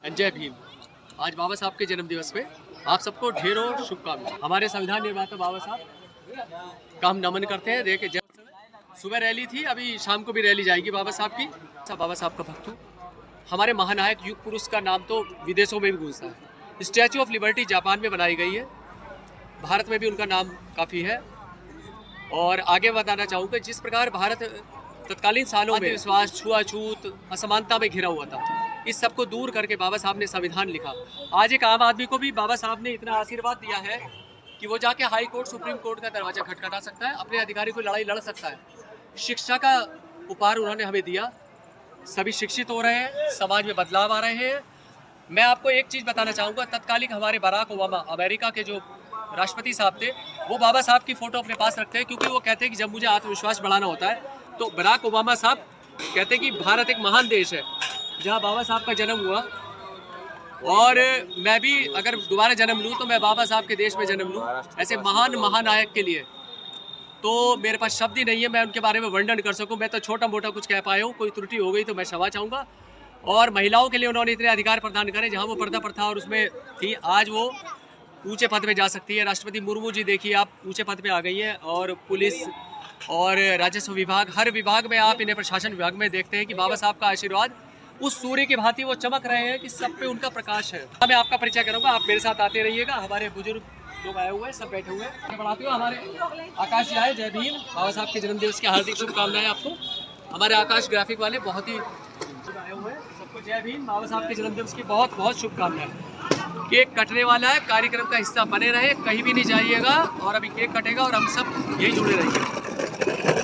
जय भीम। आज बाबा साहब के जन्म दिवस पे आप सबको ढेरों शुभकामनाएं। हमारे संविधान निर्माता बाबा साहब का हम नमन करते हैं। देखिए सुबह रैली थी, अभी शाम को भी रैली जाएगी बाबा साहब की। बाबा साहब का भक्त हूँ। हमारे महानायक युग पुरुष का नाम तो विदेशों में भी गूंजता है। स्टैचू ऑफ लिबर्टी जापान में बनाई गई है, भारत में भी उनका नाम काफ़ी है। और आगे बताना चाहूँगा, जिस प्रकार भारत तत्कालीन सालों में विश्वास, छुआछूत, असमानता में घिरा हुआ था, इस सबको दूर करके बाबा साहब ने संविधान लिखा। आज एक आम आदमी को भी बाबा साहब ने इतना आशीर्वाद दिया है कि वो जाके हाई कोर्ट, सुप्रीम कोर्ट का दरवाजा खटखटा सकता है, अपने अधिकारी को लड़ाई लड़ सकता है। शिक्षा का उपहार उन्होंने हमें दिया। सभी शिक्षित हो रहे हैं, समाज में बदलाव आ रहे हैं। मैं आपको एक चीज़ बताना चाहूँगा, तत्कालीन हमारे बराक ओबामा, अमेरिका के जो राष्ट्रपति साहब थे, वो बाबा साहब की फ़ोटो अपने पास रखते हैं, क्योंकि वो कहते हैं कि जब मुझे आत्मविश्वास बढ़ाना होता है तो बराक ओबामा साहब कहते हैं कि भारत एक महान देश है जहाँ बाबा साहब का जन्म हुआ, और मैं भी अगर दोबारा जन्म लूँ तो मैं बाबा साहब के देश में जन्म लूँ, ऐसे महान महानायक के लिए। तो मेरे पास शब्द ही नहीं है मैं उनके बारे में वर्णन कर सकूं। मैं तो छोटा मोटा कुछ कह पाया हूँ, कोई त्रुटि हो गई तो मैं क्षमा चाहूँगा। और महिलाओं के लिए उन्होंने इतने अधिकार प्रदान करे, जहाँ वो पर्दा प्रथा और उसमें थी, आज वो ऊंचे पद पे जा सकती है। राष्ट्रपति मुर्मू जी देखिए, आप ऊंचे पद पे आ गई हैं। और पुलिस और राजस्व विभाग, हर विभाग में आप इन्हें प्रशासन विभाग में देखते हैं कि बाबा साहब का आशीर्वाद उस सूर्य की भांति वो चमक रहे हैं कि सब पे उनका प्रकाश है। मैं आपका परिचय करूँगा, आप मेरे साथ आते रहिएगा। हमारे बुजुर्ग लोग आए हुए हैं, सब बैठे हुए हैं। बढ़ाते हो हमारे आकाश जी आए। जय भीम। बाबा साहब के जन्मदिवस की हार्दिक शुभकामनाएं आपको। हमारे आकाश ग्राफिक वाले बहुत ही आए हुए हैं, सबको जय भीम। बाबा साहब के जन्मदिवस की बहुत बहुत शुभकामनाएं। केक कटने वाला है, कार्यक्रम का हिस्सा बने रहे, कहीं भी नहीं जाइएगा। और अभी केक कटेगा और हम सब यही जुड़े रहेंगे।